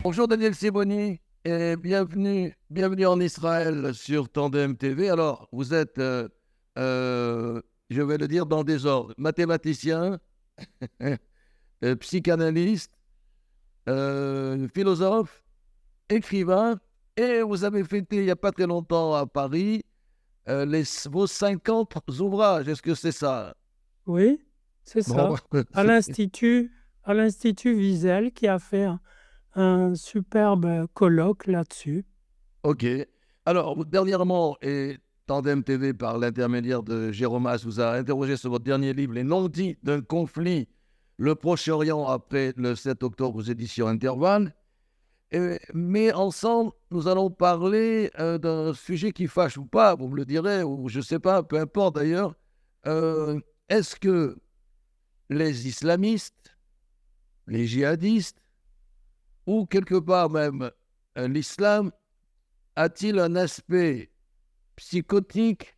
Bonjour Daniel Siboni et bienvenue en Israël sur Tandem TV. Alors, vous êtes, je vais le dire dans le désordre, mathématicien, psychanalyste, philosophe, écrivain, et vous avez fêté il n'y a pas très longtemps à Paris vos 50 ouvrages. Est-ce que c'est ça? Oui, c'est Bon, ça. À l'Institut, à l'Institut Wiesel qui a fait un superbe colloque là-dessus. ok. Alors, dernièrement, et Tandem TV, par l'intermédiaire de Jérôme Haas, vous a interrogé sur votre dernier livre, Les non-dits d'un conflit, le Proche-Orient après le 7 octobre aux éditions Intervalle. Mais ensemble, nous allons parler d'un sujet qui fâche ou pas, vous me le direz, ou je ne sais pas, peu importe d'ailleurs. Euh, Est-ce que les islamistes, les djihadistes, ou quelque part même l'islam, a-t-il un aspect psychotique,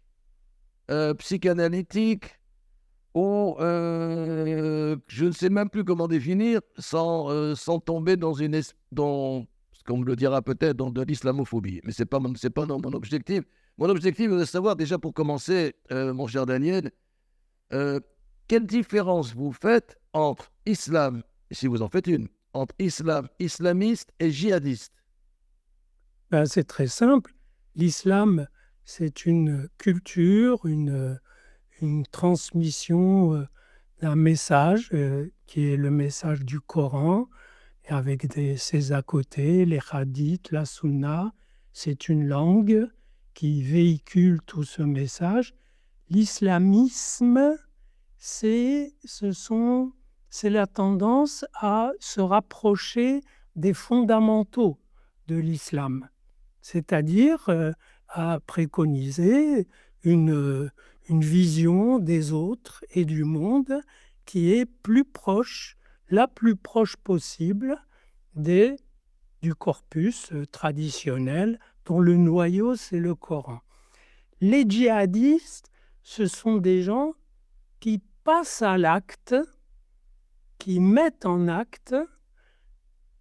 psychanalytique, ou je ne sais même plus comment définir sans tomber dans ce qu'on me le dira peut-être, dans de l'islamophobie. Mais ce n'est pas mon objectif. Mon objectif est de savoir déjà pour commencer, mon cher Daniel, euh, quelle différence vous faites entre islam, si vous en faites une, entre islam, islamiste et djihadiste. Ben, c'est très simple. L'islam, c'est une culture, une transmission d'un message qui est le message du Coran, et avec ses à côté, les hadiths, la sunna. C'est une langue qui véhicule tout ce message. L'islamisme, c'est la tendance à se rapprocher des fondamentaux de l'islam, c'est-à-dire à préconiser une vision des autres et du monde qui est plus proche, la plus proche possible des, du corpus traditionnel dont le noyau, c'est le Coran. Les djihadistes, ce sont des gens qui passent à l'acte, qui mettent en acte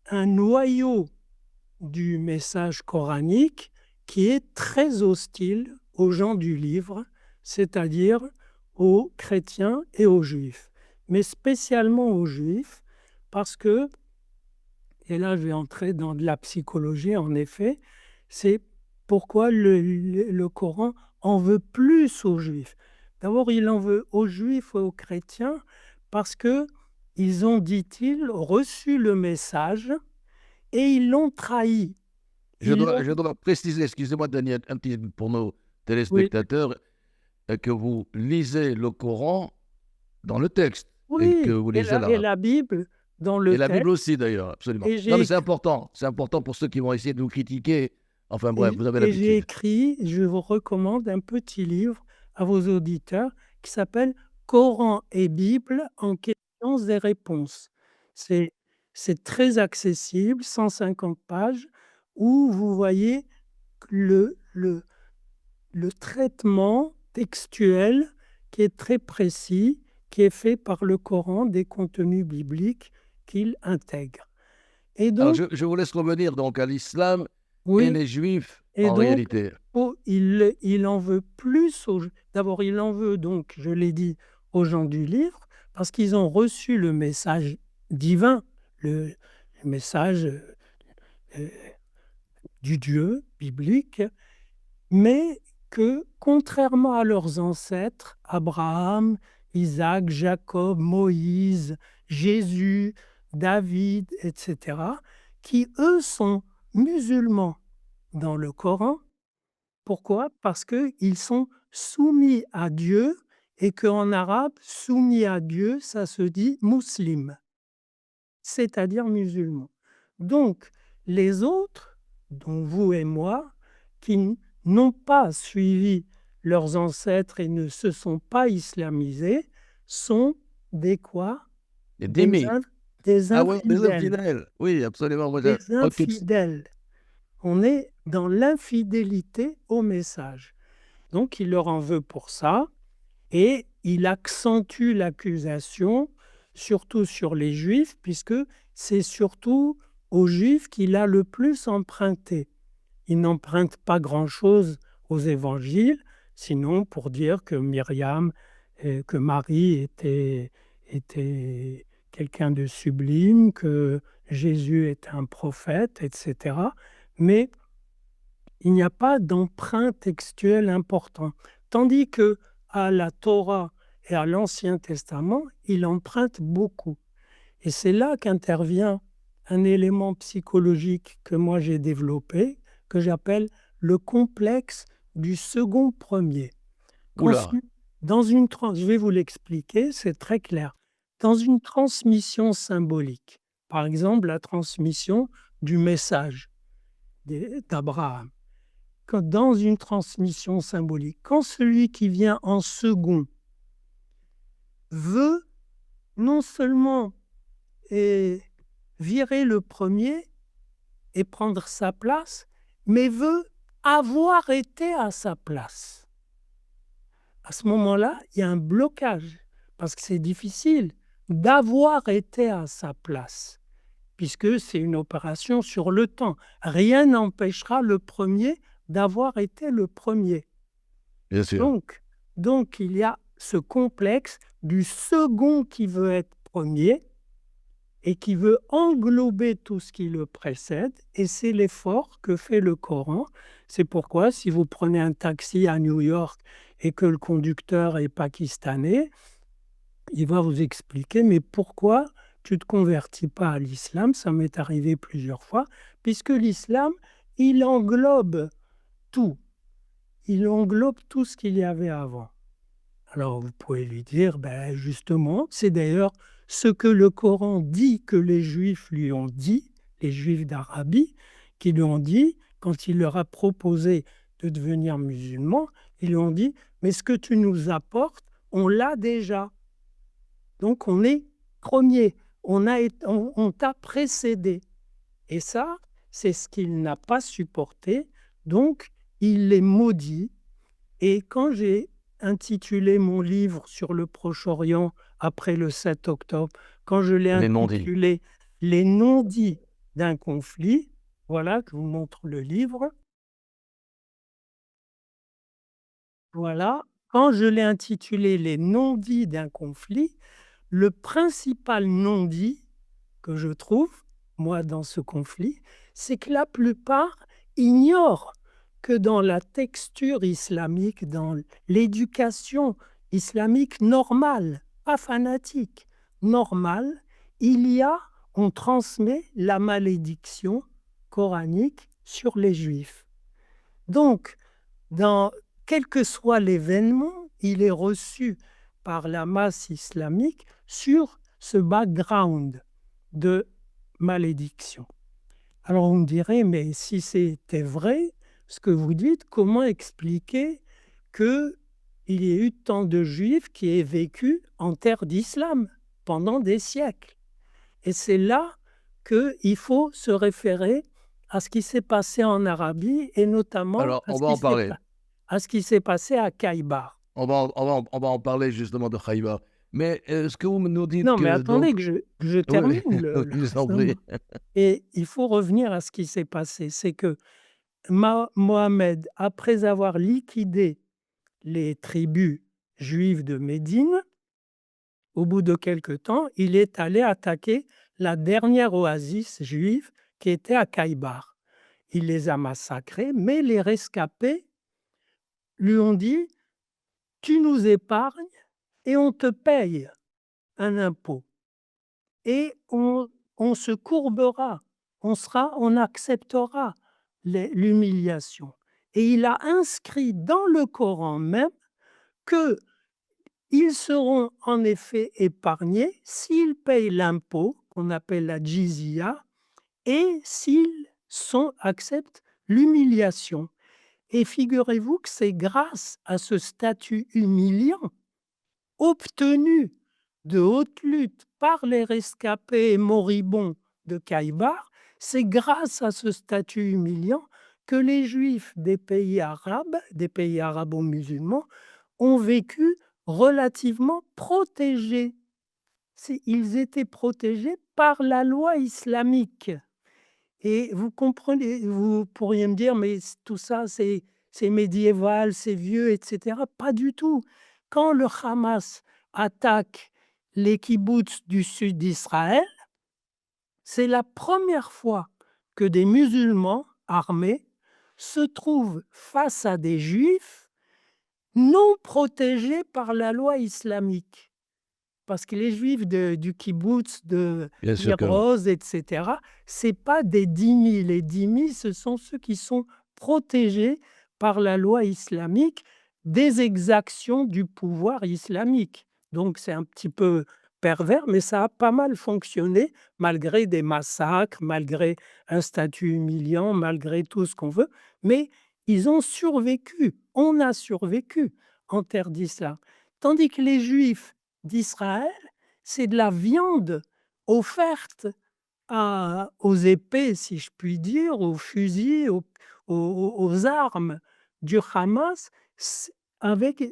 un noyau du message coranique qui est très hostile aux gens du livre, c'est-à-dire aux chrétiens et aux juifs, mais spécialement aux juifs, parce que, et là je vais entrer dans de la psychologie en effet, c'est pourquoi le Coran en veut plus aux juifs. D'abord, il en veut aux juifs et aux chrétiens parce que ils ont, dit-il, reçu le message et ils l'ont trahi. Ils l'ont... Je dois préciser, excusez-moi Daniel, un petit pour nos Oui, téléspectateurs, que vous lisez le Coran dans le texte et que oui, vous et lisez l'arabe. la Bible dans Et le la Bible texte. aussi d'ailleurs, absolument. Et Non mais j'ai c'est important pour ceux qui vont essayer de vous critiquer. Enfin bref, vous avez j'ai l'habitude. écrit, je vous recommande un petit livre à vos auditeurs qui s'appelle Coran et Bible en questions et réponses. C'est c'est très accessible, 150 pages, où vous voyez le le le traitement textuel qui est très précis, qui est fait par le Coran des contenus bibliques qu'il intègre. Et Alors donc, je vous laisse revenir donc à l'islam et oui, les juifs et en donc, réalité. il en veut plus aux... D'abord, il en veut donc, je l'ai dit, aux gens du livre, parce qu'ils ont reçu le message divin, le message euh, du Dieu biblique, mais que, contrairement à leurs ancêtres, Abraham, Isaac, Jacob, Moïse, Jésus, David, etc., qui, eux, sont musulmans dans le Coran. Pourquoi? Parce qu'ils sont soumis à Dieu et qu'en arabe, soumis à Dieu, ça se dit muslim, c'est-à-dire musulman. Donc, les autres, dont vous et moi, qui n'ont pas suivi leurs ancêtres et ne se sont pas islamisés, sont des quoi? Les Des, dhimmi. des Ah ouais, des infidèles. infidèles. Oui, absolument. Des Ok. infidèles. On est dans l'infidélité au message. Donc, il leur en veut pour ça et il accentue l'accusation, surtout sur les Juifs, puisque c'est surtout aux Juifs qu'il a le plus emprunté. Il n'emprunte pas grand-chose aux évangiles, sinon pour dire que Myriam, que Marie était quelqu'un de sublime, que Jésus est un prophète, etc. Mais il n'y a pas d'emprunt textuel important. Tandis que à la Torah et à l'Ancien Testament, il emprunte beaucoup. Et c'est là qu'intervient un élément psychologique que moi j'ai développé, que j'appelle le complexe du second premier. Oula, Je vais vous l'expliquer, c'est très clair. Dans une transmission symbolique, par exemple la transmission du message d'Abraham, dans une transmission symbolique, quand celui qui vient en second veut non seulement virer le premier et prendre sa place, mais veut avoir été à sa place. À ce moment-là, il y a un blocage, parce que c'est difficile d'avoir été à sa place, puisque c'est une opération sur le temps. Rien n'empêchera le premier d'avoir été le premier. bien sûr. Donc, il y a ce complexe du second qui veut être premier et qui veut englober tout ce qui le précède, et c'est l'effort que fait le Coran. C'est pourquoi, si vous prenez un taxi à New York et que le conducteur est pakistanais, il va vous expliquer, mais pourquoi tu ne te convertis pas à l'islam? Ça m'est arrivé plusieurs fois, puisque l'islam, il englobe tout. Il englobe tout ce qu'il y avait avant. Alors vous pouvez lui dire, justement, c'est d'ailleurs ce que le Coran dit que les Juifs lui ont dit, les Juifs d'Arabie, qui lui ont dit, quand il leur a proposé de devenir musulmans, ils lui ont dit, mais ce que tu nous apportes, on l'a déjà. Donc on est premier, on t'a précédé. Et ça, c'est ce qu'il n'a pas supporté, donc il les maudit. Et quand j'ai intitulé mon livre sur le Proche-Orient après le 7 octobre, quand je l'ai Les non-dits. intitulé Les non-dits d'un conflit, voilà, je vous montre le livre. Voilà, quand je l'ai intitulé Les non-dits d'un conflit, le principal non-dit que je trouve, moi, dans ce conflit, c'est que la plupart ignorent que dans la texture islamique, dans l'éducation islamique normale, pas fanatique, normale, on transmet la malédiction coranique sur les Juifs. Donc, quel que soit l'événement, il est reçu par la masse islamique sur ce background de malédiction. Alors on me dirait, mais si c'était vrai, ce que vous dites, comment expliquer qu'il y ait eu tant de Juifs qui aient vécu en terre d'islam pendant des siècles? Et c'est là qu'il faut se référer à ce qui s'est passé en Arabie et notamment Alors, on va en parler. à ce qui s'est passé à Khaïbar. On va en parler justement de Khaïbar. Mais ce que vous nous dites Non, mais que attendez donc... que je Oui, termine le je vous en raisonnement. prie. Et il faut revenir à ce qui s'est passé. C'est que Mohammed, après avoir liquidé les tribus juives de Médine, au bout de quelque temps, il est allé attaquer la dernière oasis juive qui était à Khaïbar. Il les a massacrés, mais les rescapés lui ont dit: tu nous épargnes et on te paye un impôt. Et on se courbera, on acceptera l'humiliation. Et il a inscrit dans le Coran même qu'ils seront en effet épargnés s'ils payent l'impôt, qu'on appelle la jizya, et s'ils acceptent l'humiliation. Et figurez-vous que c'est grâce à ce statut humiliant obtenu de haute lutte par les rescapés moribonds de Khaïbar, c'est grâce à ce statut humiliant que les Juifs des pays arabo-musulmans, ont vécu relativement protégés. Ils étaient protégés par la loi islamique. Et vous comprenez, vous pourriez me dire: «Mais tout ça, c'est médiéval, c'est vieux et cetera». Pas du tout. Quand le Hamas attaque les kibboutz du sud d'Israël, c'est la première fois que des musulmans armés se trouvent face à des juifs non protégés par la loi islamique. Parce que les juifs du kibboutz, de Bien sûr que non. Nir-Oz et cetera, c'est pas des dhimmis. Les dhimmis, ce sont ceux qui sont protégés par la loi islamique des exactions du pouvoir islamique. Donc c'est un petit peu pervers, mais ça a pas mal fonctionné malgré des massacres, malgré un statut humiliant, malgré tout ce qu'on veut, mais ils ont survécu. On a survécu en terre d'islam. Tandis que les juifs d'Israël, c'est de la viande offerte aux épées, si je puis dire, aux fusils, aux armes du Hamas, avec,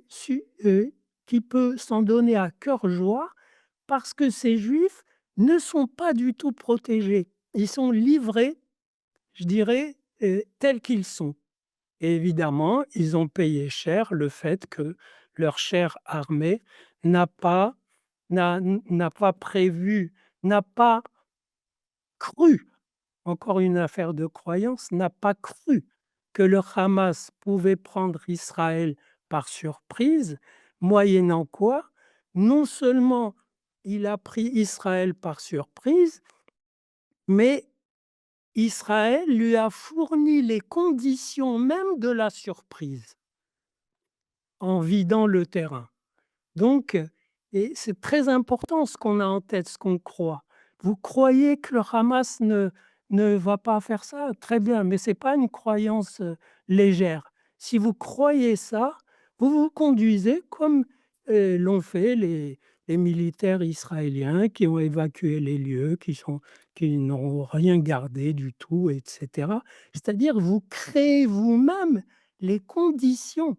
qui peut s'en donner à cœur joie parce que ces juifs ne sont pas du tout protégés. Ils sont livrés, je dirais, tels qu'ils sont. Et évidemment, ils ont payé cher le fait que leur chère armée n'a pas n'a pas prévu, n'a pas cru, encore une affaire de croyance, n'a pas cru que le Hamas pouvait prendre Israël par surprise, moyennant quoi, non seulement il a pris Israël par surprise, mais Israël lui a fourni les conditions même de la surprise, en vidant le terrain. Donc, et c'est très important ce qu'on a en tête, ce qu'on croit. Vous croyez que le Hamas ne va pas faire ça? Très bien, mais ce n'est pas une croyance légère. Si vous croyez ça, vous vous conduisez comme l'ont fait les militaires israéliens qui ont évacué les lieux, qui n'ont rien gardé du tout, etc. C'est-à-dire, vous créez vous-même les conditions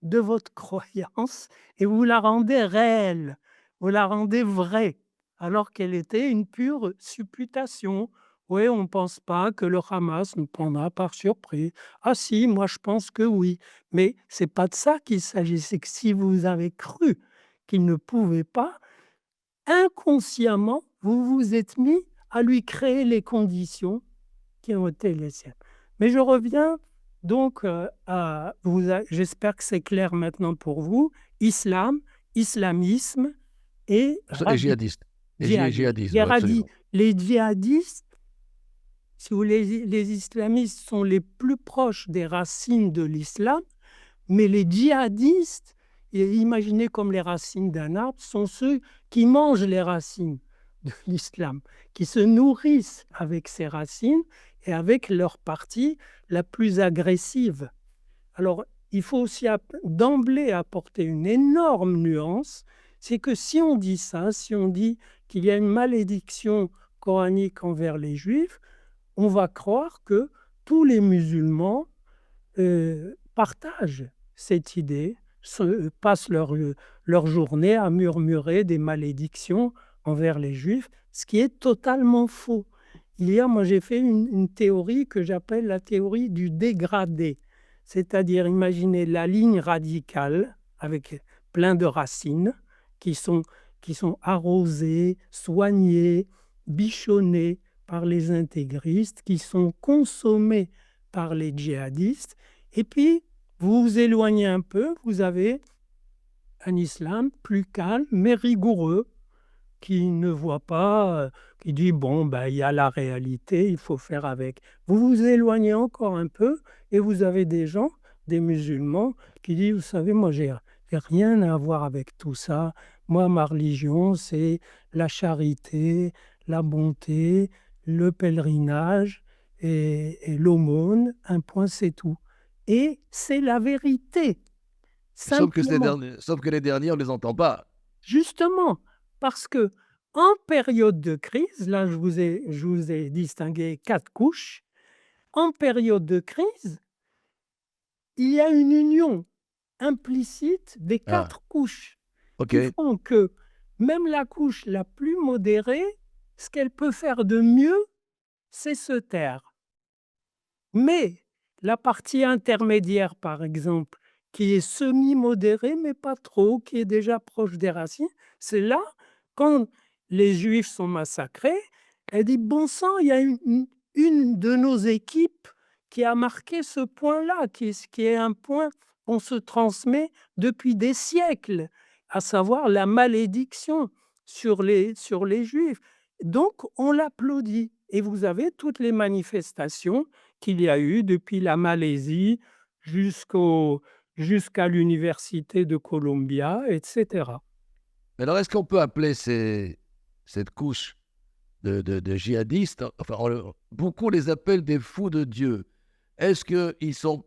de votre croyance et vous la rendez réelle, vous la rendez vraie, alors qu'elle était une pure supputation. Oui, on ne pense pas que le Hamas nous prendra par surprise. Ah si, moi je pense que oui. Mais c'est pas de ça qu'il s'agit, c'est que si vous avez cru qu'il ne pouvait pas, inconsciemment, vous vous êtes mis à lui créer les conditions qui ont été les siennes. Mais je reviens donc à j'espère que c'est clair maintenant pour vous, islam, islamisme et Et djihadiste. Et djihadisme. djihadisme, absolument. Les djihadistes, si vous voulez, les islamistes sont les plus proches des racines de l'islam, mais les djihadistes, imaginez comme les racines d'un arbre, sont ceux qui mangent les racines de l'islam, qui se nourrissent avec ces racines et avec leur partie la plus agressive. Alors, il faut aussi d'emblée apporter une énorme nuance, c'est que si on dit ça, si on dit qu'il y a une malédiction coranique envers les juifs, on va croire que tous les musulmans partagent cette idée, passent leur journée à murmurer des malédictions envers les juifs, ce qui est totalement faux. Moi j'ai fait une théorie que j'appelle la théorie du dégradé. C'est-à-dire, imaginez la ligne radicale avec plein de racines qui sont arrosées, soignées, bichonnées par les intégristes, qui sont consommées par les djihadistes. Et puis, vous vous éloignez un peu, vous avez un islam plus calme, mais rigoureux, qui ne voit pas, qui dit bon, ben, il y a la réalité, il faut faire avec. Vous vous éloignez encore un peu et vous avez des gens, des musulmans, qui disent, vous savez, moi, j'ai rien à voir avec tout ça. Moi, ma religion, c'est la charité, la bonté, le pèlerinage et l'aumône. Un point, c'est tout. Et c'est la vérité. Sauf que, Simplement. sauf que les derniers, on ne les entend pas. Justement, parce que en période de crise, là je vous ai distingué 4 couches, en période de crise, il y a une union implicite des 4 couches qui OK. font que même la couche la plus modérée, ce qu'elle peut faire de mieux, c'est se taire. Mais la partie intermédiaire, par exemple, qui est semi-modérée, mais pas trop, qui est déjà proche des racines, c'est là, quand les Juifs sont massacrés, elle dit: «Bon sang, il y a une de nos équipes qui a marqué ce point-là, qui est un point qu'on se transmet depuis des siècles, à savoir la malédiction sur les Juifs». Donc on l'applaudit et vous avez toutes les manifestations qu'il y a eu depuis la Malaisie jusqu'à l'université de Columbia, et cetera. Mais alors, est-ce qu'on peut appeler cette couche de djihadistes, enfin, beaucoup les appellent des fous de Dieu. Est-ce qu'ils sont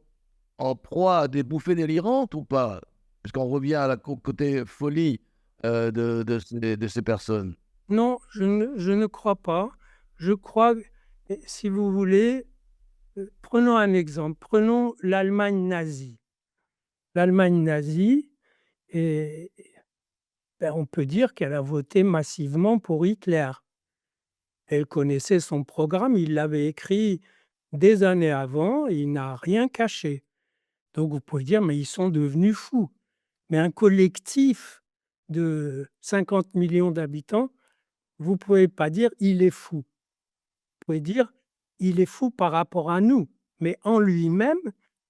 en proie à des bouffées délirantes ou pas? Puisqu'on revient à au côté folie de ces personnes. Non, je ne crois pas. Je crois, si vous voulez, prenons un exemple, prenons l'Allemagne nazie. L'Allemagne nazie, et on peut dire qu'elle a voté massivement pour Hitler. Elle connaissait son programme, il l'avait écrit des années avant, et il n'a rien caché. Donc vous pouvez dire: «Mais ils sont devenus fous». Mais un collectif de 50 millions d'habitants, vous ne pouvez pas dire: «Il est fou». Vous pouvez dire: «Il est fou par rapport à nous», mais en lui-même,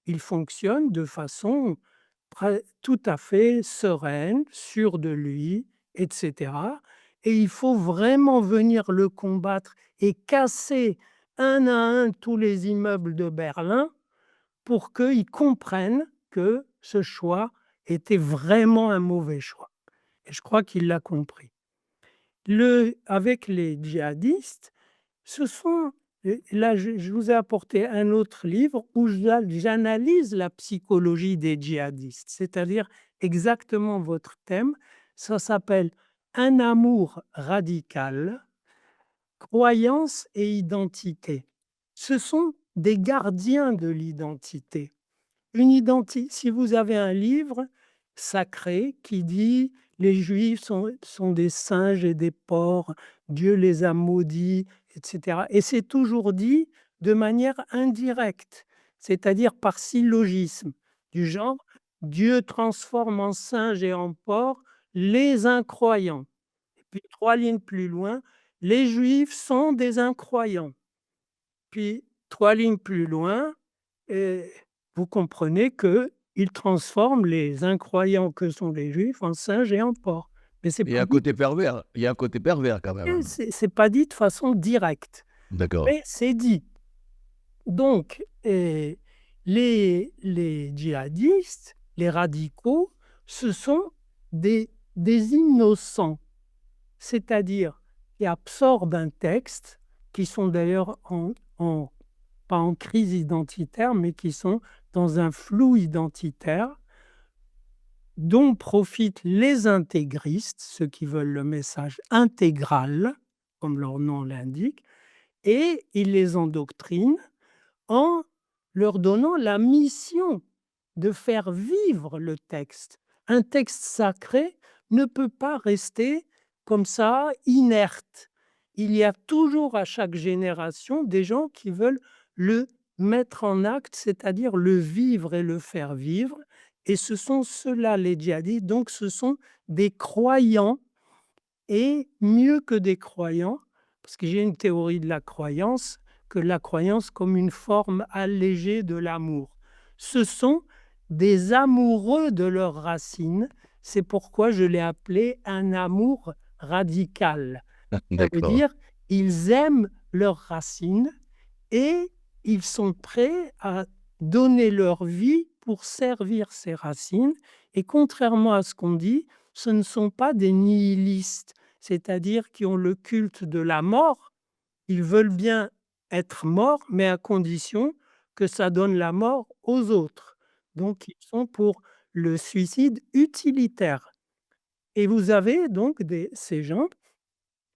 il fonctionne de façon tout à fait sereine, sûr de lui, et cetera, et il faut vraiment venir le combattre et casser un à un tous les immeubles de Berlin pour qu'ils comprennent que ce choix était vraiment un mauvais choix, et je crois qu'il l'a compris. Avec les djihadistes, ce sont, là je vous ai apporté un autre livre où j'analyse la psychologie des djihadistes, c'est-à-dire exactement votre thème. Ça s'appelle «Un amour radical, croyance et identité». Ce sont des gardiens de l'identité. Si vous avez un livre sacré qui dit: «Les Juifs sont des singes et des porcs, Dieu les a maudits», et cetera, et c'est toujours dit de manière indirecte, c'est-à-dire par syllogisme, du genre: «Dieu transforme en singes et en porcs les incroyants», et puis 3 lignes plus loin: «Les Juifs sont des incroyants». Puis 3 lignes plus loin, et vous comprenez qu'il transforme les incroyants que sont les Juifs en singes et en porcs. Mais c'est Il y pas a un dit côté pervers. Il y a un côté pervers quand même, hein. c'est pas dit de façon directe, D'accord. mais c'est dit. Donc les djihadistes, les radicaux, ce sont des innocents, c'est-à-dire qui absorbent un texte, qui sont d'ailleurs en pas en crise identitaire, mais qui sont dans un flou identitaire, dont profitent les intégristes, ceux qui veulent le message intégral, comme leur nom l'indique, et ils les endoctrinent en leur donnant la mission de faire vivre le texte. Un texte sacré ne peut pas rester comme ça, inerte. Il y a toujours à chaque génération des gens qui veulent le mettre en acte, c'est-à-dire le vivre et le faire vivre, et ce sont ceux-là les djihadistes, donc ce sont des croyants, et mieux que des croyants, parce que j'ai une théorie de la croyance, que la croyance comme une forme allégée de l'amour. Ce sont des amoureux de leurs racines, c'est pourquoi je l'ai appelé un amour radical. Ça veut D'accord. dire, ils aiment leurs racines et ils sont prêts à donner leur vie pour servir ces racines, et contrairement à ce qu'on dit, ce ne sont pas des nihilistes, c'est-à-dire qui ont le culte de la mort. Ils veulent bien être morts, mais à condition que ça donne la mort aux autres. Donc ils sont pour le suicide utilitaire, et vous avez donc ces gens,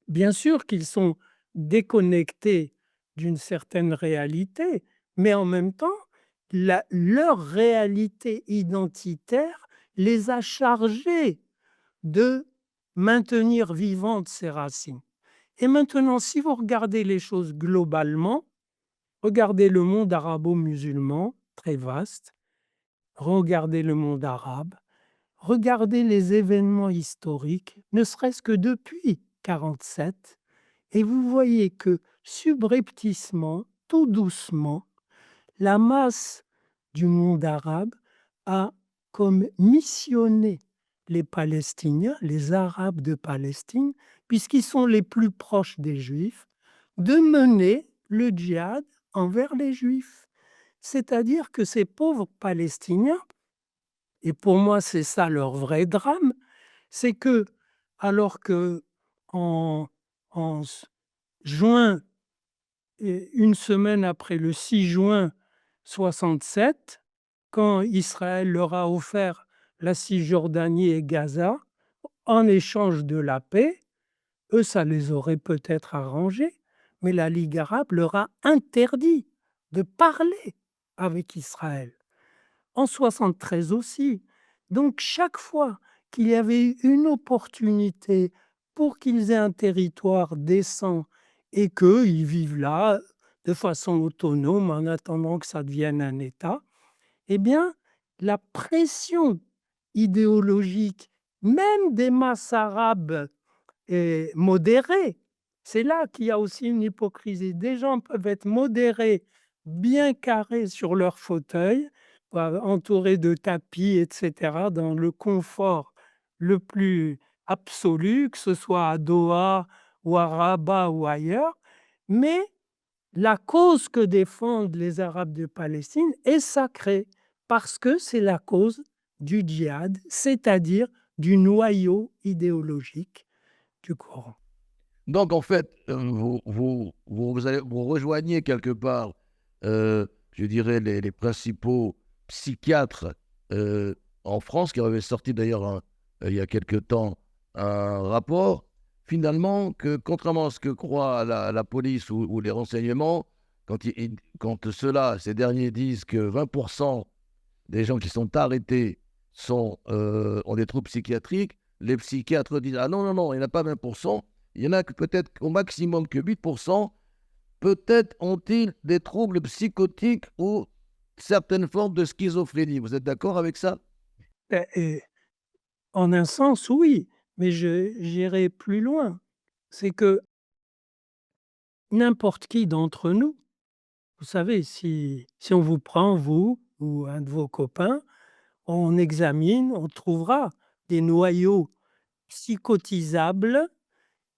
bien sûr qu'ils sont déconnectés d'une certaine réalité, mais en même temps, leur réalité identitaire les a chargés de maintenir vivantes ces racines. Et maintenant, si vous regardez les choses globalement, regardez le monde arabo-musulman, très vaste, regardez le monde arabe, regardez les événements historiques, ne serait-ce que depuis 47, et vous voyez que subrepticement, tout doucement, la masse du monde arabe a comme missionné les Palestiniens, les Arabes de Palestine, puisqu'ils sont les plus proches des Juifs, de mener le djihad envers les Juifs. C'est-à-dire que ces pauvres Palestiniens, et pour moi c'est ça leur vrai drame, c'est que alors que en, en juin, et une semaine après le 6 juin 67, quand Israël leur a offert la Cisjordanie et Gaza en échange de la paix, eux, ça les aurait peut-être arrangés, mais la Ligue arabe leur a interdit de parler avec Israël. En 73 aussi. Donc chaque fois qu'il y avait une opportunité pour qu'ils aient un territoire décent et qu'ils vivent là de façon autonome en attendant que ça devienne un État, eh bien, la pression idéologique, même des masses arabes modérées, c'est là qu'il y a aussi une hypocrisie. Des gens peuvent être modérés, bien carrés sur leur fauteuil, entourés de tapis, etc., dans le confort le plus absolu, que ce soit à Doha ou à Rabat ou ailleurs, mais la cause que défendent les Arabes de Palestine est sacrée parce que c'est la cause du djihad, c'est-à-dire du noyau idéologique du Coran. Donc, en fait, vous rejoignez quelque part, je dirais, les principaux psychiatres en France, qui avaient sorti d'ailleurs il y a quelque temps un rapport, finalement, que contrairement à ce que croit la police ou les renseignements, quand ceux-là, ces derniers disent que 20% des gens qui sont arrêtés ont des troubles psychiatriques, les psychiatres disent: ah non, non, non, il n'y en a pas 20%, il y en a que peut-être au maximum que 8%, peut-être ont-ils des troubles psychotiques ou certaines formes de schizophrénie. Vous êtes d'accord avec ça? Et en un sens, oui, mais j'irai plus loin. C'est que n'importe qui d'entre nous, vous savez, si on vous prend, vous ou un de vos copains, on examine, on trouvera des noyaux psychotisables,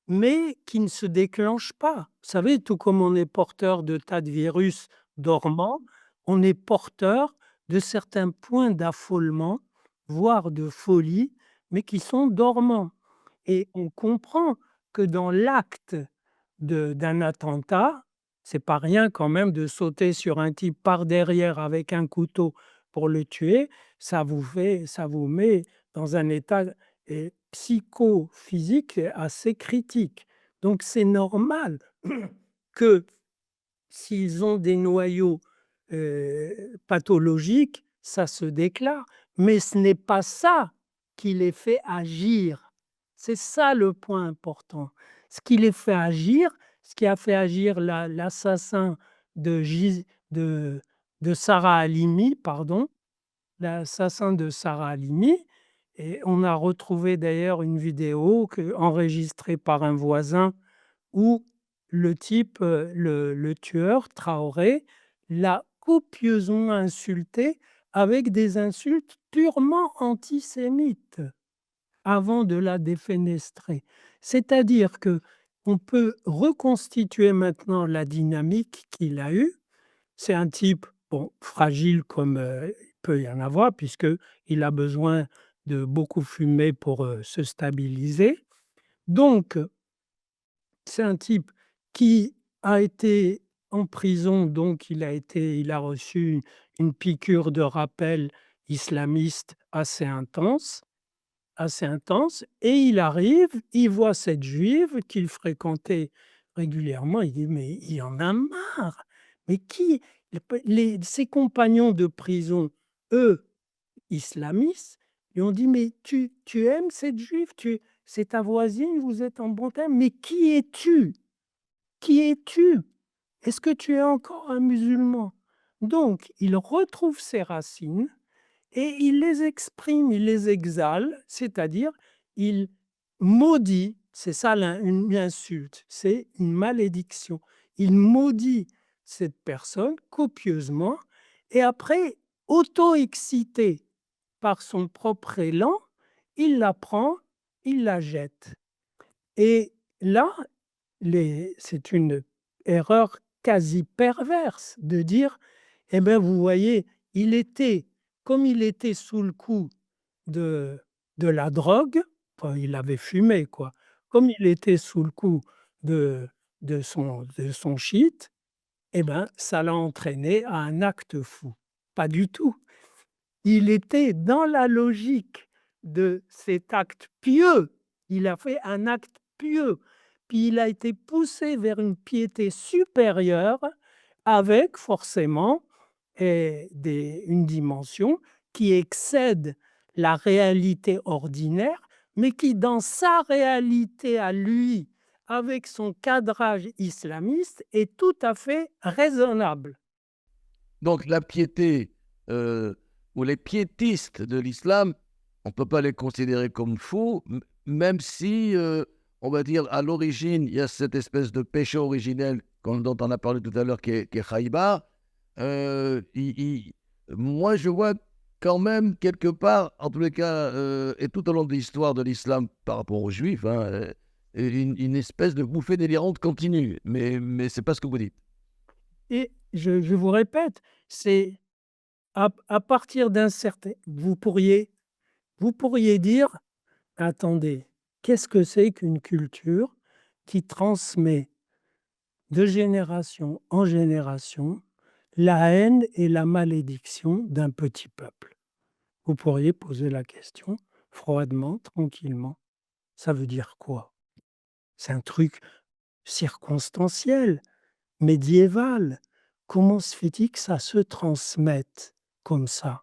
mais qui ne se déclenchent pas. Vous savez, tout comme on est porteur de tas de virus dormants, on est porteur de certains points d'affolement, voire de folie, mais qui sont dormants. Et on comprend que dans l'acte d'un attentat, c'est pas rien quand même de sauter sur un type par derrière avec un couteau pour le tuer, ça vous met dans un état psychophysique assez critique. Donc c'est normal que s'ils ont des noyaux pathologiques, ça se déclare. Mais ce n'est pas ça qui les fait agir. C'est ça le point important. Ce qui les fait agir, ce qui a fait agir l'assassin de, de Sarah Halimi, pardon, l'assassin de Sarah Halimi, et on a retrouvé d'ailleurs une vidéo enregistrée par un voisin où le type, le tueur, Traoré, l'a copieusement insulté avec des insultes purement antisémites avant de la défenestrer. C'est-à-dire que on peut reconstituer maintenant la dynamique qu'il a eue. C'est un type, bon, fragile comme, il peut y en avoir puisqu'il a besoin de beaucoup fumer pour, se stabiliser. Donc c'est un type qui a été en prison, donc il a reçu une piqûre de rappel islamiste assez intense et il arrive, il voit cette juive qu'il fréquentait régulièrement, il dit: «Mais il en a marre! Mais qui?» Ses compagnons de prison, eux, islamistes, lui ont dit: «Mais tu aimes cette juive? C'est ta voisine, vous êtes en bon terme, mais qui es-tu? Qui es-tu?» est-ce que tu es encore un musulman? Donc, il retrouve ses racines et il les exprime, il les exhale, c'est-à-dire il maudit, c'est ça une insulte, c'est une malédiction. Il maudit cette personne copieusement et après, auto-excité par son propre élan, il la prend, il la jette. Et là, c'est une erreur quasi perverse de dire: «Eh bien, vous voyez, il était comme il était sous le coup de la drogue», enfin, il avait fumé, quoi. Comme il était sous le coup de de son shit, eh ben, ça l'a entraîné à un acte fou. Pas du tout. Il était dans la logique de cet acte pieux. Il a fait un acte pieux, puis il a été poussé vers une piété supérieure avec forcément une dimension qui excède la réalité ordinaire, mais qui dans sa réalité à lui, avec son cadrage islamiste, est tout à fait raisonnable. Donc la piété, ou les piétistes de l'islam, on ne peut pas les considérer comme fous, même si, on va dire, à l'origine, il y a cette espèce de péché originel dont on a parlé tout à l'heure, qui est Khaïbar. Moi, je vois quand même quelque part, en tous les cas, et tout au long de l'histoire de l'islam par rapport aux juifs, hein, une espèce de bouffée délirante continue. Mais c'est pas ce que vous dites. Et je vous répète, c'est à partir d'un certain vous pourriez dire: «Attendez, qu'est-ce que c'est qu'une culture qui transmet de génération en génération la haine et la malédiction d'un petit peuple?» Vous pourriez poser la question froidement, tranquillement. Ça veut dire quoi? C'est un truc circonstanciel, médiéval. Comment se fait-il que ça se transmette comme ça?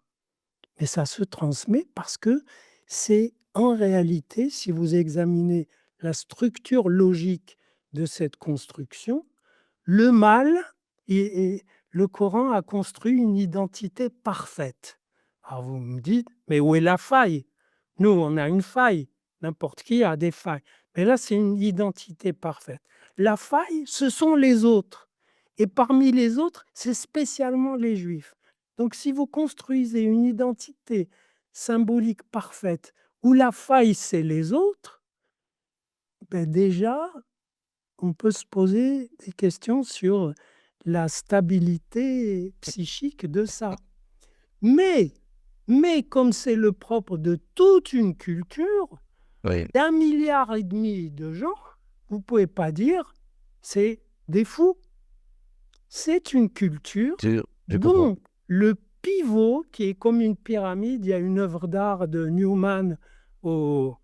Mais ça se transmet parce que c'est en réalité, si vous examinez la structure logique de cette construction, le mal et le Coran a construit une identité parfaite. Alors vous me dites: «Mais où est la faille?» Nous, on a une faille, n'importe qui a des failles. Mais là, c'est une identité parfaite. La faille, ce sont les autres et parmi les autres, c'est spécialement les juifs. Donc si vous construisez une identité symbolique parfaite où la faille, c'est les autres, ben déjà, on peut se poser des questions sur la stabilité psychique de ça. Mais comme c'est le propre de toute une culture, Oui, d'1,5 milliard de gens, vous ne pouvez pas dire: «C'est des fous». C'est une culture je comprends. dont le pivot, qui est comme une pyramide, il y a une œuvre d'art de Newman au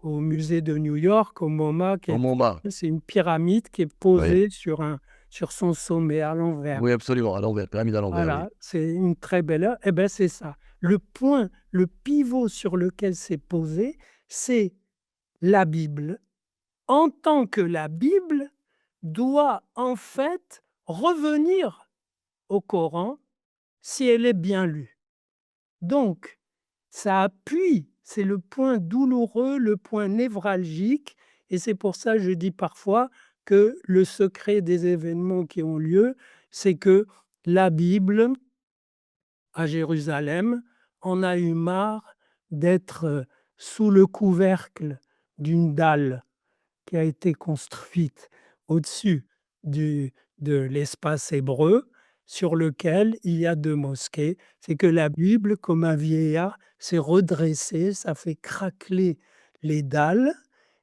musée de New York, au MoMA, qui Au est moment. c'est une pyramide qui est Oui, posée sur son sommet à l'envers. oui, absolument, à l'envers, pyramide à l'envers, oui. Voilà, c'est une très belle œuvre. Et ben, c'est ça. Le point, le pivot sur lequel c'est posé, c'est la Bible. En tant que la Bible doit en fait revenir au Coran si elle est bien lue. Donc, ça appuie, c'est le point douloureux, le point névralgique et c'est pour ça que je dis parfois que le secret des événements qui ont lieu, c'est que la Bible, à Jérusalem, en a eu marre d'être, sous le couvercle d'une dalle qui a été construite au-dessus du de l'espace hébreu sur lequel il y a 2 mosquées. C'est que la Bible, comme un vieillard, s'est redressée, ça fait craqueler les dalles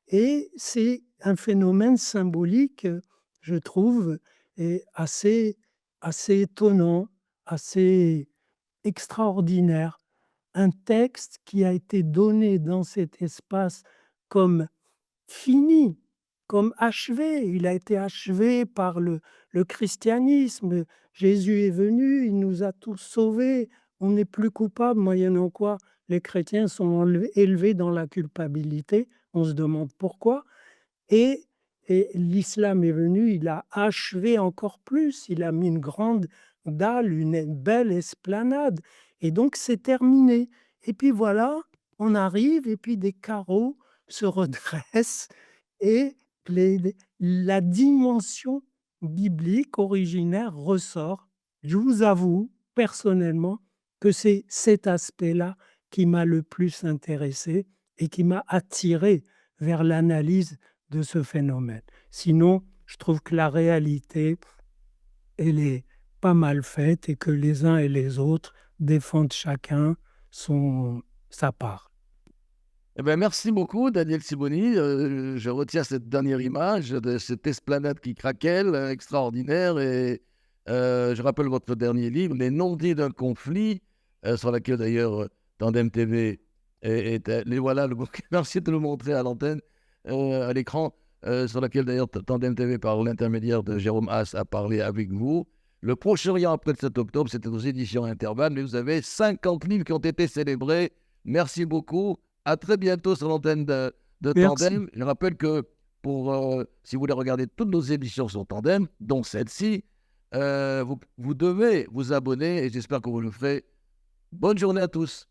et c'est un phénomène symbolique, je trouve, et assez étonnant, assez extraordinaire. Un texte qui a été donné dans cet espace comme fini, comme achevé. Il a été achevé par le christianisme. Jésus est venu, il nous a tous sauvés. On n'est plus coupable, moyennant quoi les chrétiens sont élevés dans la culpabilité. On se demande pourquoi. Et et l'islam est venu, il a achevé encore plus, il a mis une grande dalle, une belle esplanade et donc c'est terminé et puis voilà, on arrive et puis des carreaux se redressent et la dimension biblique originaire ressort. Je vous avoue, personnellement, que c'est cet aspect-là qui m'a le plus intéressé et qui m'a attiré vers l'analyse de ce phénomène. Sinon, je trouve que la réalité, elle est pas mal faite et que les uns et les autres défendent chacun sa part. Eh ben, merci beaucoup, Daniel Simoni. Je retiens cette dernière image de cette esplanade qui craquelle, extraordinaire. Et je rappelle votre dernier livre, Les non-dits d'un conflit, sur laquelle d'ailleurs Tandem TV les voilà, merci de le montrer à l'antenne, à l'écran, sur laquelle d'ailleurs Tandem TV, par l'intermédiaire de Jérôme Haas, a parlé avec vous. Le Proche-Orient après le 7 octobre, c'était aux éditions Intervalle, mais vous avez 50 livres qui ont été célébrés. Merci beaucoup. À très bientôt sur l'antenne de Merci. Tandem. Je rappelle que si vous voulez regarder toutes nos émissions sur Tandem, dont celle-ci, vous devez vous abonner et j'espère que vous le ferez. Bonne journée à tous.